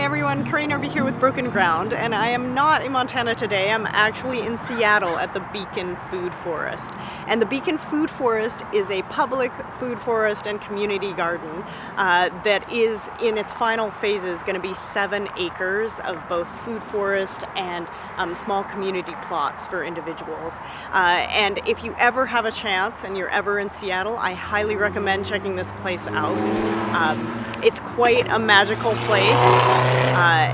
everyone, Kareen Erbe here with Broken Ground, and I am not in Montana today. I'm actually in Seattle at the Beacon Food Forest. And the Beacon Food Forest is a public food forest and community garden that is in its final phases going to be 7 acres of both food forest and small community plots for individuals. And if you ever have a chance and you're ever in Seattle, I highly recommend checking this place out. It's quite a magical place,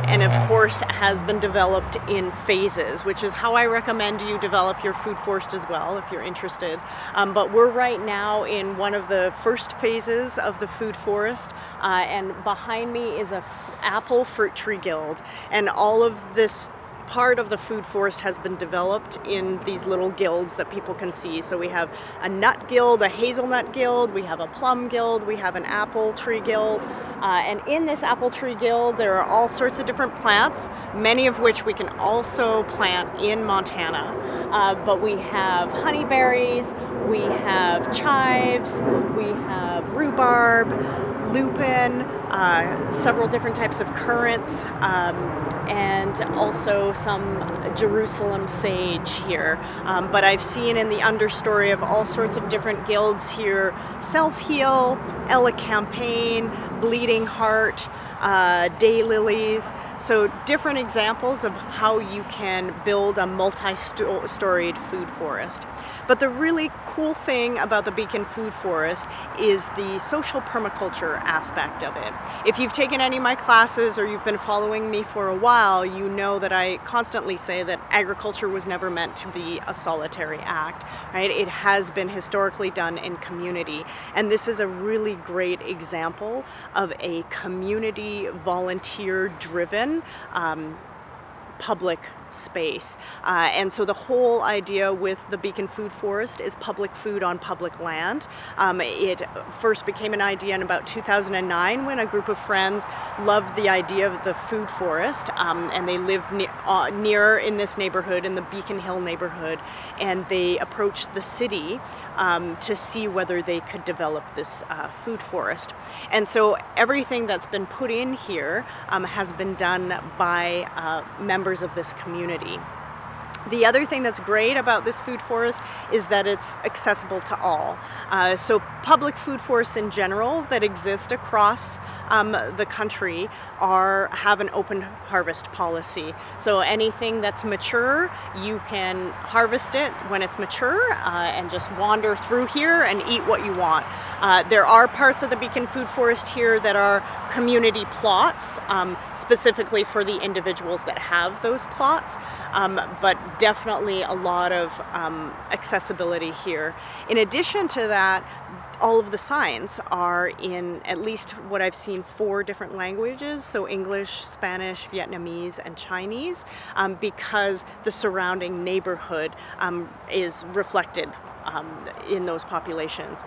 and of course has been developed in phases, which is how I recommend you develop your food forest as well if you're interested. But we're right now in one of the first phases of the food forest, and behind me is a apple fruit tree guild, and all of this part of the food forest has been developed in these little guilds that people can see. So we have a nut guild, a hazelnut guild, we have a plum guild, we have an apple tree guild, and in this apple tree guild there are all sorts of different plants, many of which we can also plant in Montana. But we have honeyberries, we have chives, we have rhubarb, lupin, several different types of currants, and also some Jerusalem sage here. But I've seen in the understory of all sorts of different guilds here, Self-Heal, Elecampane, Bleeding Heart, daylilies. So different examples of how you can build a multi-storied food forest. But the really cool thing about the Beacon Food Forest is the social permaculture aspect of it. If you've taken any of my classes or you've been following me for a while, you know that I constantly say that agriculture was never meant to be a solitary act, right? It has been historically done in community. And this is a really great example of a community volunteer-driven public space. And so the whole idea with the Beacon Food Forest is public food on public land. It first became an idea in about 2009 when a group of friends loved the idea of the food forest, and they lived near in this neighborhood, in the Beacon Hill neighborhood, and they approached the city to see whether they could develop this food forest. And so everything that's been put in here has been done by members of this community. The other thing that's great about this food forest is that it's accessible to all. So public food forests in general that exist across the country have an open harvest policy. So anything that's mature, you can harvest it when it's mature and just wander through here and eat what you want. There are parts of the Beacon Food Forest here that are community plots, specifically for the individuals that have those plots, but definitely a lot of accessibility here. In addition to that, all of the signs are in at least what I've seen 4 different languages, so English, Spanish, Vietnamese, and Chinese, because the surrounding neighborhood is reflected in those populations.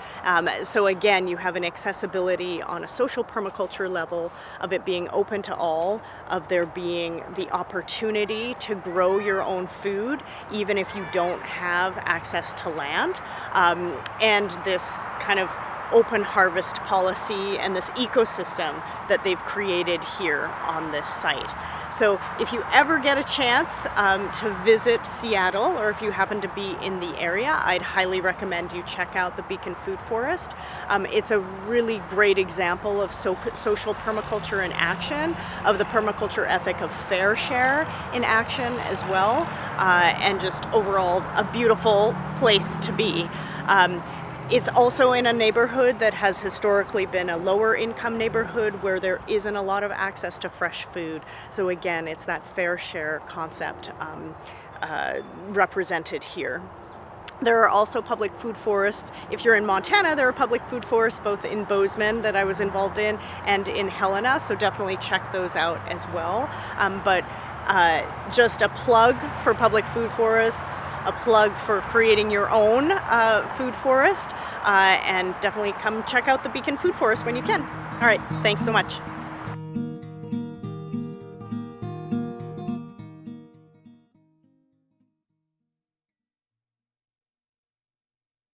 So again, you have an accessibility on a social permaculture level of it being open to all, of there being the opportunity to grow your own food even if you don't have access to land, and this kind of open harvest policy and this ecosystem that they've created here on this site. So if you ever get a chance to visit Seattle, or if you happen to be in the area, I'd highly recommend you check out the Beacon Food Forest. It's a really great example of social permaculture in action, of the permaculture ethic of fair share in action as well, and just overall a beautiful place to be. It's also in a neighborhood that has historically been a lower income neighborhood where there isn't a lot of access to fresh food. So again, it's that fair share concept represented here. There are also public food forests. If you're in Montana, there are public food forests both in Bozeman that I was involved in and in Helena, so definitely check those out as well. But just a plug for public food forests, a plug for creating your own food forest, and definitely come check out the Beacon Food Forest when you can. All right, thanks so much.